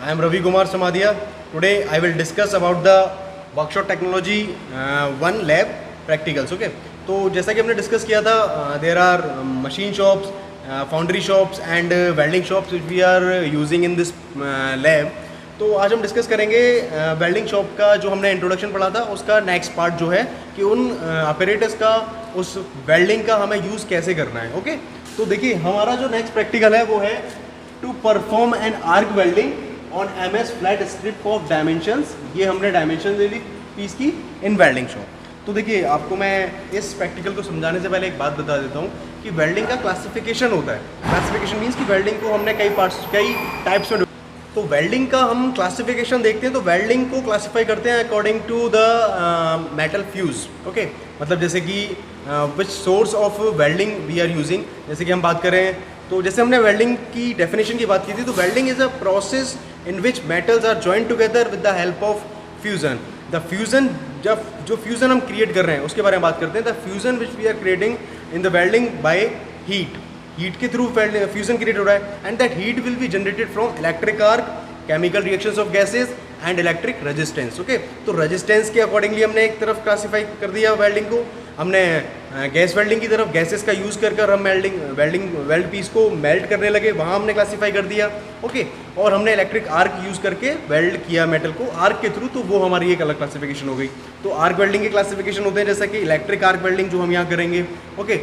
I am Ravi Kumar Samadia. Today I will discuss about the workshop technology one lab practicals. Okay. तो जैसा कि हमने discuss किया था, there are machine shops, foundry shops and welding shops which we are using in this lab. तो आज हम discuss करेंगे वेल्डिंग शॉप का जो हमने इंट्रोडक्शन पढ़ा था उसका नेक्स्ट पार्ट जो है कि उन अपरेटस का उस वेल्डिंग का हमें यूज़ कैसे करना है. ओके. तो देखिए हमारा जो नेक्स्ट प्रैक्टिकल है वो है to perform an arc welding on MS flat strip of dimensions. ये हमने डायमेंशन ले ली पीस की इन वेल्डिंग शॉप. तो देखिए आपको मैं इस प्रैक्टिकल को समझाने से पहले एक बात बता देता हूँ कि वेल्डिंग का क्लासिफिकेशन होता है. क्लासिफिकेशन मीन्स कि वेल्डिंग को हमने कई पार्ट्स, कई टाइप्स में. तो वेल्डिंग का हम क्लासिफिकेशन देखते हैं तो वेल्डिंग को क्लासिफाई करते हैं according to the metal fuse. Okay. मतलब जैसे कि which source of welding we are using. जैसे कि हम बात करें तो जैसे हमने वेल्डिंग की डेफिनेशन की बात की थी, तो welding is a process in which metals are joint together with the help of fusion. The fusion, जब जो फ्यूजन हम क्रिएट कर रहे हैं उसके बारे में बात करते हैं. The fusion which we are creating in the welding by heat के थ्रू फ्यूजन क्रिएट हो रहा है and that heat will be generated from electric arc, chemical reactions of gases and electric resistance. Okay. तो resistance के accordingly हमने एक तरफ classify कर दिया वेल्डिंग को. हमने गैस वेल्डिंग की तरफ गैसेस का यूज़ कर कर हम वेल्ड पीस को मेल्ट करने लगे, वहाँ हमने क्लासीफाई कर दिया. ओके. और हमने इलेक्ट्रिक आर्क यूज़ करके वेल्ड किया मेटल को आर्क के थ्रू, तो वो हमारी एक अलग क्लासिफिकेशन हो गई. तो आर्क वेल्डिंग के क्लासिफिकेशन होते हैं जैसा कि इलेक्ट्रिक आर्क वेल्डिंग जो हम यहाँ करेंगे. Okay.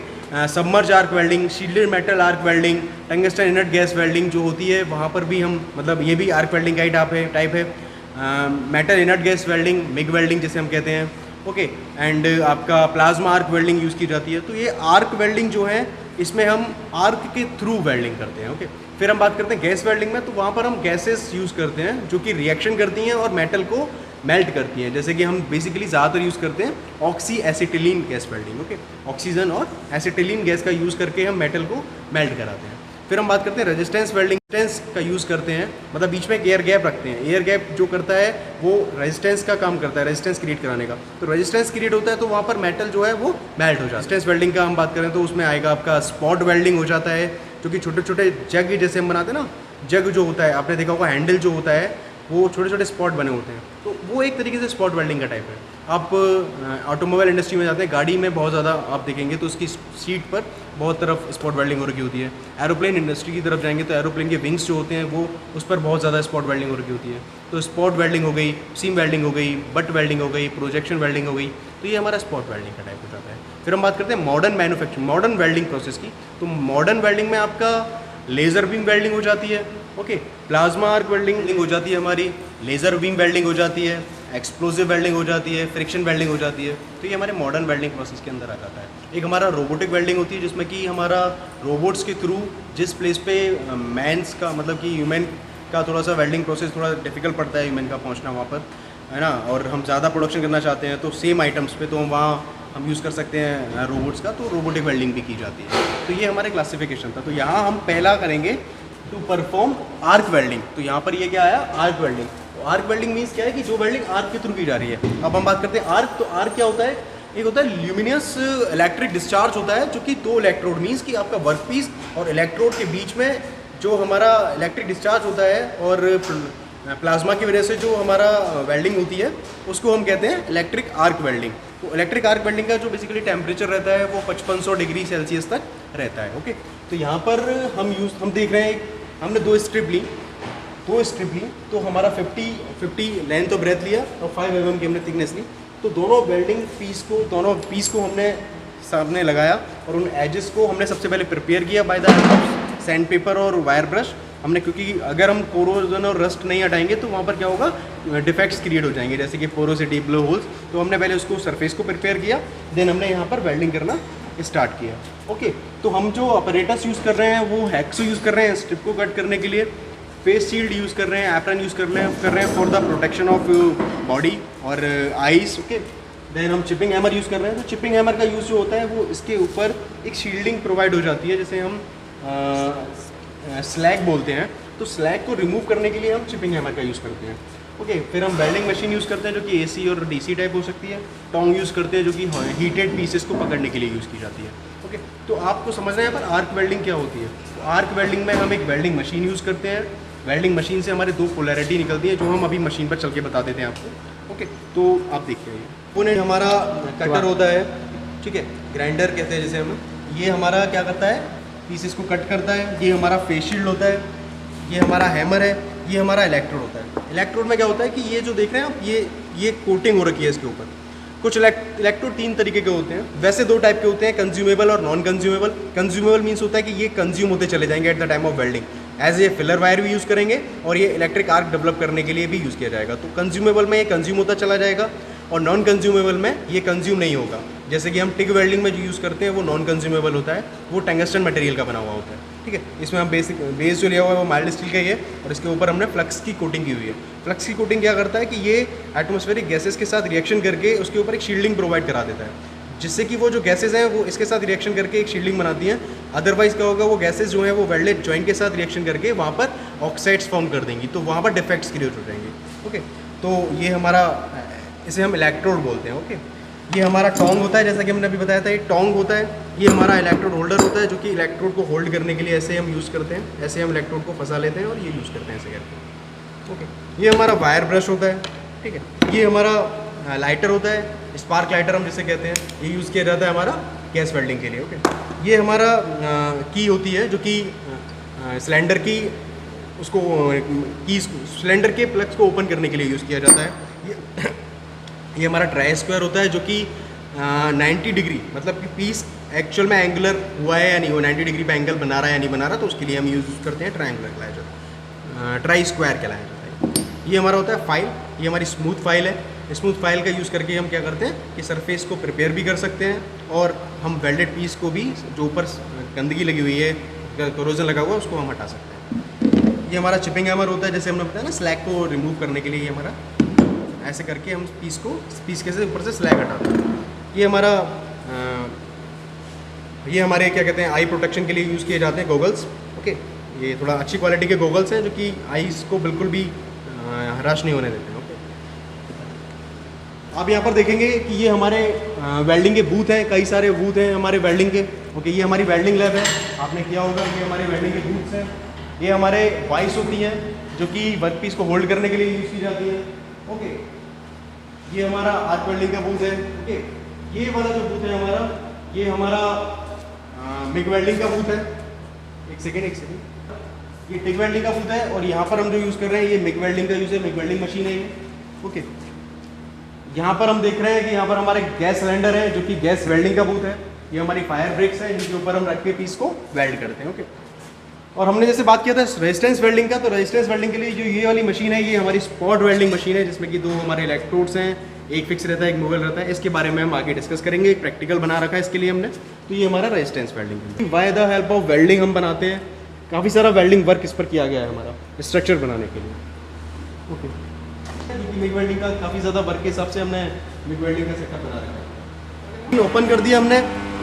Submerge arc welding, shielded metal arc welding, tungsten inert gas welding जो होती है वहाँ पर भी हम, मतलब ये भी आर्क वेल्डिंग का ही टाइप है. Metal inert gas welding, MiG welding जिसे हम कहते हैं. ओके. एंड आपका प्लाज्मा आर्क वेल्डिंग यूज़ की जाती है. तो ये आर्क वेल्डिंग जो है इसमें हम आर्क के थ्रू वेल्डिंग करते हैं. ओके. फिर हम बात करते हैं गैस वेल्डिंग में, तो वहाँ पर हम गैसेस यूज़ करते हैं जो कि रिएक्शन करती हैं और मेटल को मेल्ट करती हैं. जैसे कि हम बेसिकली ज़्यादातर यूज़ करते हैं oxy acetylene gas welding. Okay. Oxygen और एसिटिलीन गैस का यूज़ करके हम मेटल को मेल्ट कराते हैं. फिर हम बात करते हैं रेजिस्टेंस वेल्डिंग. रेजिस्टेंस का यूज़ करते हैं, मतलब बीच में एक एयर गैप रखते हैं. एयर गैप जो करता है वो रेजिस्टेंस का काम करता है, रेजिस्टेंस क्रिएट कराने का. तो रेजिस्टेंस क्रिएट होता है तो वहाँ पर मेटल जो है वो मेल्ट हो जाता है. रेजिस्टेंस वेल्डिंग का हम बात करें तो उसमें आएगा आपका स्पॉट वेल्डिंग हो जाता है, जो कि छोटे छोटे जग जैसे हम बनाते हैं ना, जग जो होता है आपने देखा होगा, हैंडल जो होता है वो छोटे छोटे स्पॉट बने होते हैं. तो वो एक तरीके से स्पॉट वेल्डिंग का टाइप है. आप ऑटोमोबाइल इंडस्ट्री में जाते हैं, गाड़ी में बहुत ज़्यादा आप देखेंगे तो उसकी सीट पर बहुत तरफ स्पॉट वेल्डिंग हो रखी होती है. एरोप्लेन इंडस्ट्री की तरफ जाएंगे तो एरोप्लेन के विंग्स जो होते हैं वो उस पर बहुत ज़्यादा स्पॉट वेल्डिंग हो रखी होती है. तो स्पॉट वेल्डिंग हो गई, सीम वेल्डिंग हो गई, बट वेल्डिंग हो गई, प्रोजेक्शन वेल्डिंग हो गई. तो ये हमारा स्पॉट वेल्डिंग का टाइप हो जाता है. फिर हम बात करते हैं modern manufacturing, modern welding process की. तो मॉडर्न वेल्डिंग में आपका लेज़र बीम वेल्डिंग हो जाती है. ओके. प्लाज्मा आर्क वेल्डिंग हो जाती है हमारी, लेज़र बीम वेल्डिंग हो जाती है, एक्सप्लोसिव वेल्डिंग हो जाती है, फ्रिक्शन वेल्डिंग हो जाती है. तो ये हमारे मॉडर्न वेल्डिंग प्रोसेस के अंदर आ जाता है. एक हमारा रोबोटिक वेल्डिंग होती है जिसमें कि हमारा रोबोट्स के थ्रू जिस प्लेस पे मैंस का, मतलब कि ह्यूमन का थोड़ा सा वेल्डिंग प्रोसेस थोड़ा डिफिकल्ट पड़ता है ह्यूमन का पहुंचना वहाँ पर, है ना, और हम ज़्यादा प्रोडक्शन करना चाहते हैं तो सेम आइटम्स पे तो वहाँ हम यूज़ कर सकते हैं रोबोट्स का, तो रोबोटिक वेल्डिंग भी की जाती है. तो ये हमारे क्लासिफिकेशन था. तो यहाँ हम पहला करेंगे टू परफॉर्म आर्क वेल्डिंग. तो यहाँ पर ये क्या आया, आर्क वेल्डिंग. तो आर्क वेल्डिंग मीन्स क्या है कि जो वेल्डिंग आर्क के थ्रू की जा रही है. अब हम बात करते हैं आर्क. तो आर्क क्या होता है, एक होता है ल्यूमिनियस इलेक्ट्रिक डिस्चार्ज होता है जो कि दो इलेक्ट्रोड, मीन्स कि आपका वर्क पीस और इलेक्ट्रोड के बीच में जो हमारा इलेक्ट्रिक डिस्चार्ज होता है और प्लाज्मा की वजह से जो हमारा वेल्डिंग होती है उसको हम कहते हैं इलेक्ट्रिक आर्क वेल्डिंग. तो इलेक्ट्रिक आर्क वेल्डिंग का जो बेसिकली टेम्परेचर रहता है वो 5500 डिग्री सेल्सियस तक रहता है. ओके. तो यहाँ पर हम देख रहे हैं हमने दो स्ट्रिप ली. तो हमारा 50 लेंथ और ब्रेथ लिया और 5 mm की हमने थिकनेस ली. तो दोनों पीस को हमने सामने लगाया और उन एजेस को हमने सबसे पहले प्रिपेयर किया by the help of sand paper और वायर ब्रश. हमने, क्योंकि अगर हम कोरोजन और रस्ट नहीं हटाएंगे तो वहाँ पर क्या होगा, डिफेक्ट्स क्रिएट हो जाएंगे जैसे कि पोरोसिटी, ब्लो होल्स. तो हमने पहले उसको सरफेस को प्रिपेयर किया, देन हमने यहाँ पर वेल्डिंग करना स्टार्ट किया. ओके. तो हम जो ऑपरेटर्स यूज़ कर रहे हैं वो हैक्सो यूज़ कर रहे हैं स्ट्रिप को कट करने के लिए, फेस शील्ड यूज़ कर रहे हैं, एप्रन यूज़ कर रहे हैं for the protection of body और आईज. ओके. देन हम चिपिंग हैमर यूज़ कर रहे हैं. तो चिपिंग हैमर का यूज़ जो होता है वो इसके ऊपर एक शील्डिंग प्रोवाइड हो जाती है, जैसे हम स्लैग बोलते हैं. तो स्लैग को रिमूव करने के लिए हम चिपिंग हैमर का यूज़ करते हैं. ओके. फिर हम वेल्डिंग मशीन यूज़ करते हैं जो कि AC और DC टाइप हो सकती है. टोंग यूज़ करते हैं जो कि हीटेड पीसेस को पकड़ने के लिए यूज़ की जाती है. ओके. तो आपको समझना है यहाँ पर आर्क वेल्डिंग क्या होती है. तो आर्क वेल्डिंग में हम एक वेल्डिंग मशीन यूज़ करते हैं वेल्डिंग मशीन से हमारे दो पोलैरिटी निकलती है जो हम अभी मशीन पर चल के बता देते हैं आपको। ओके, तो आप देखिए कंपोनेंट हमारा कटर होता है, ठीक है, ग्राइंडर कहते हैं जैसे हम, ये हमारा क्या करता है, पीसेस को कट करता है। ये हमारा फेस शील्ड होता है, ये हमारा हैमर है, ये हमारा इलेक्ट्रोड होता है। इलेक्ट्रोड में क्या होता है कि ये जो देख रहे हैं आप, ये कोटिंग हो रखी है इसके ऊपर। कुछ इलेक्ट्रोड 3 तरीके के होते हैं, वैसे 2 टाइप के होते हैं, कंज्यूमेबल और नॉन कंज्यूमेबल। कंज्यूमेबल मीन्स होता है कि ये कंज्यूम होते चले जाएंगे at the time of welding, as a filler wire भी यूज़ करेंगे और ये इलेक्ट्रिक आर्क डेवलप करने के लिए भी यूज़ किया जाएगा। तो कंज्यूमेबल में ये कंज्यूम होता चला जाएगा और नॉन कंज्यूमेबल में ये कंज्यूम नहीं होगा। जैसे कि हम टिग वेल्डिंग में जो यूज़ करते हैं वो नॉन कंज्यूमेबल होता है, वो टंगस्टन मटेरियल का बना हुआ होता है, ठीक है। इसमें हम बेस जो लिया हुआ है वो माइल्ड स्टील का ही है और इसके ऊपर हमने फ्लक्स की कोटिंग की हुई है। फ्लक्स की कोटिंग क्या करता है कि ये एटमॉस्फेरिक गैसेस के साथ रिएक्शन करके उसके ऊपर एक शील्डिंग प्रोवाइड करा देता है, जिससे कि वो जो गैसेज हैं वो इसके साथ रिएक्शन करके एक शील्डिंग बनाती हैं। अदरवाइज़ क्या होगा, वो गैसेज जो हैं वो वेल्डेड जॉइंट के साथ रिएक्शन करके वहाँ पर ऑक्साइड्स फॉर्म कर देंगी, तो वहाँ पर डिफेक्ट्स क्रिएट हो जाएंगे। ओके, तो ये हमारा, इसे हम इलेक्ट्रोड बोलते हैं। ओके, ये हमारा टोंग होता है, जैसा कि हमने अभी बताया था, ये टोंग होता है। ये हमारा इलेक्ट्रोड होल्डर होता है, जो कि इलेक्ट्रोड को होल्ड करने के लिए ऐसे हम यूज़ करते हैं, ऐसे हम इलेक्ट्रोड को फंसा लेते हैं और ये यूज़ करते हैं ऐसे करके। ओके, ये हमारा वायर ब्रश होता है, ठीक है। ये हमारा लाइटर होता है, स्पार्क लाइटर हम जिसे कहते हैं, ये यूज़ किया जाता है हमारा गैस वेल्डिंग के लिए। ओके, ये हमारा की होती है, जो कि सिलेंडर की उसको की सिलेंडर के प्लग्स को ओपन करने के लिए यूज़ किया जाता है। ये हमारा ट्राई स्क्वायर होता है, जो कि 90 डिग्री, मतलब कि पीस एक्चुअल में एंगुलर हुआ है या नहीं, वो 90 डिग्री पे एंगल बना रहा है या नहीं बना रहा, तो उसके लिए हम यूज़ करते हैं ट्रायंगुलर कहलाया जाता है, ट्राई स्क्वायर कहलाया जाता है। ये हमारा होता है फाइल, ये हमारी स्मूथ फाइल है। स्मूथ फाइल का यूज़ करके हम क्या करते हैं कि सरफेस को प्रिपेयर भी कर सकते हैं और हम वेल्डेड पीस को भी, जो ऊपर गंदगी लगी हुई है, कोरोजन लगा हुआ है, उसको हम हटा सकते हैं। ये हमारा चिपिंग हैमर होता है, जैसे हमने बताया ना, स्लैग को रिमूव करने के लिए ये हमारा ऐसे करके हम पीस के से ऊपर से स्लैग हटाते हैं। ये हमारा ये हमारे क्या कहते हैं, आई प्रोटेक्शन के लिए यूज़ किए जाते हैं गोगल्स। ओके, ये थोड़ा अच्छी क्वालिटी के गोगल्स हैं, जो कि आईज को बिल्कुल भी हराश नहीं होने देते हैं। ओके, आप यहाँ पर देखेंगे कि ये हमारे वेल्डिंग के बूथ हैं, कई सारे बूथ हैं हमारे वेल्डिंग के। ओके, ये हमारी वेल्डिंग लैब है, आपने किया होगा। ये हमारे वेल्डिंग के बूथ्स हैं, ये हमारे वाइस होती हैं, जो कि वर्क पीस को होल्ड करने के लिए यूज़ की जाती है। ओके, ये हमारा आर्क वेल्डिंग का बूथ है। ओके, ये वाला जो बूथ है हमारा, ये हमारा मिग वेल्डिंग का बूथ है। एक सेकेंड, ये टिग वेल्डिंग का बूथ है और यहाँ पर हम जो यूज़ कर रहे हैं ये मिग वेल्डिंग का यूज़ है, मिग वेल्डिंग मशीन है ये। ओके, यहाँ पर हम देख रहे हैं कि यहाँ पर हमारे गैस सिलेंडर है, जो कि गैस वेल्डिंग का बूथ है। ये हमारी फायर ब्रेक्स है, जिनके ऊपर हम रख के पीस को वेल्ड करते हैं। ओके, और हमने जैसे बात किया था रेजिस्टेंस वेल्डिंग का, तो रेजिस्टेंस वेल्डिंग के लिए जो ये वाली मशीन है, ये हमारी स्पॉट वेल्डिंग मशीन है, जिसमें कि 2 हमारे इलेक्ट्रोड्स हैं, एक फिक्स रहता है, एक मूवेबल रहता है। इसके बारे में हम आगे डिस्कस करेंगे, एक प्रैक्टिकल बना रखा है इसके लिए हमने। तो ये हमारा रेजिस्टेंस वेल्डिंग है। By the help of welding हम बनाते हैं, काफ़ी सारा वेल्डिंग वर्क इस पर किया गया है हमारा स्ट्रक्चर बनाने के लिए। ओके, मिग वेल्डिंग का काफ़ी ज़्यादा वर्क के हिसाब से हमने मिग वेल्डिंग का सेटअप बना रखा है। ओपन कर दिया हमने,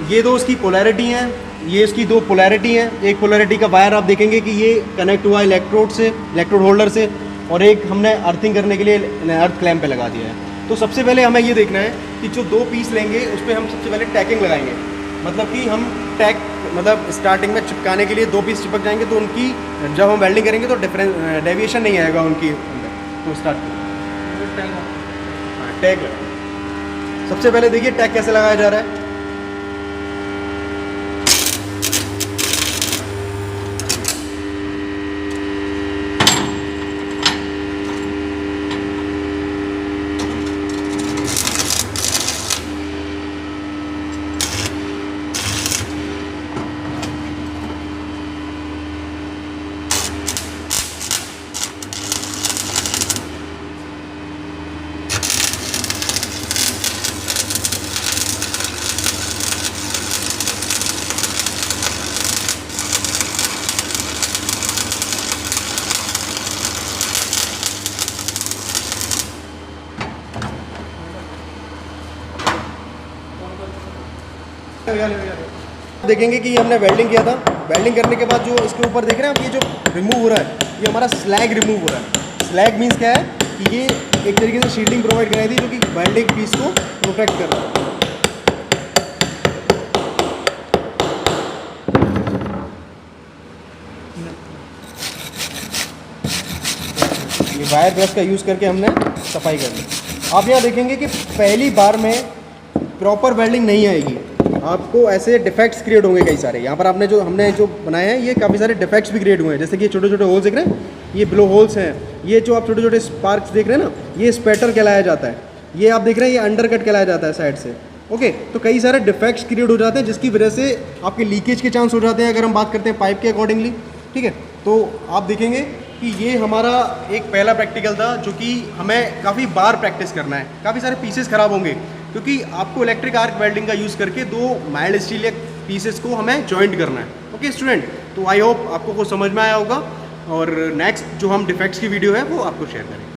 ये 2 इसकी पोलैरिटी हैं, ये इसकी 2 पोलैरिटी हैं। एक पोलैरिटी का वायर आप देखेंगे कि ये कनेक्ट हुआ इलेक्ट्रोड से, इलेक्ट्रोड होल्डर से, और एक हमने अर्थिंग करने के लिए अर्थ क्लैंप पे लगा दिया है। तो सबसे पहले हमें ये देखना है कि जो 2 पीस लेंगे उस पर हम सबसे पहले टैकिंग लगाएंगे, मतलब कि हम टैग, मतलब स्टार्टिंग में चिपकाने के लिए 2 पीस चिपक जाएंगे, तो उनकी जब हम वेल्डिंग करेंगे तो डेविएशन नहीं आएगा उनकी अंदर। तो स्टार्ट टैग लगाएंगे। सबसे पहले देखिए टैग कैसे लगाया जा रहा है। देखेंगे कि हमने वेल्डिंग किया था, वेल्डिंग करने के बाद जो इसके ऊपर देख रहे हैं आप, ये जो रिमूव हो रहा है, ये हमारा स्लैग रिमूव हो रहा है। स्लैग मीन्स क्या है कि ये एक तरीके से शील्डिंग प्रोवाइड कराई थी, जो कि वेल्डिंग पीस को प्रोटेक्ट कर रहा है। ये वायर ब्रश का यूज़ करके हमने सफाई कर ली। आप यहाँ देखेंगे कि पहली बार में प्रॉपर वेल्डिंग नहीं आएगी, आपको ऐसे डिफेक्ट्स क्रिएट होंगे कई सारे। यहाँ पर हमने जो बनाए हैं ये काफ़ी सारे डिफेक्ट्स भी क्रिएट हुए हैं, जैसे कि ये छोटे छोटे होल्स देख रहे हैं, ये ब्लो होल्स हैं। ये जो आप छोटे छोटे स्पार्क्स देख रहे हैं ना, ये स्पैटर कहलाया जाता है। ये आप देख रहे हैं, ये अंडरकट कहलाया जाता है साइड से। ओके, तो कई सारे डिफेक्ट्स क्रिएट हो जाते हैं जिसकी वजह से आपके लीकेज के चांस हो जाते हैं, अगर हम बात करते हैं पाइप के अकॉर्डिंगली। ठीक है, तो आप देखेंगे कि ये हमारा एक पहला प्रैक्टिकल था जो कि हमें काफ़ी बार प्रैक्टिस करना है। काफ़ी सारे पीसेस ख़राब होंगे क्योंकि आपको इलेक्ट्रिक आर्क वेल्डिंग का यूज़ करके 2 माइल्ड स्टील पीसेस को हमें जॉइंट करना है। ओके स्टूडेंट, तो आई होप आपको कुछ समझ में आया होगा और नेक्स्ट जो हम डिफेक्ट्स की वीडियो है वो आपको शेयर करेंगे।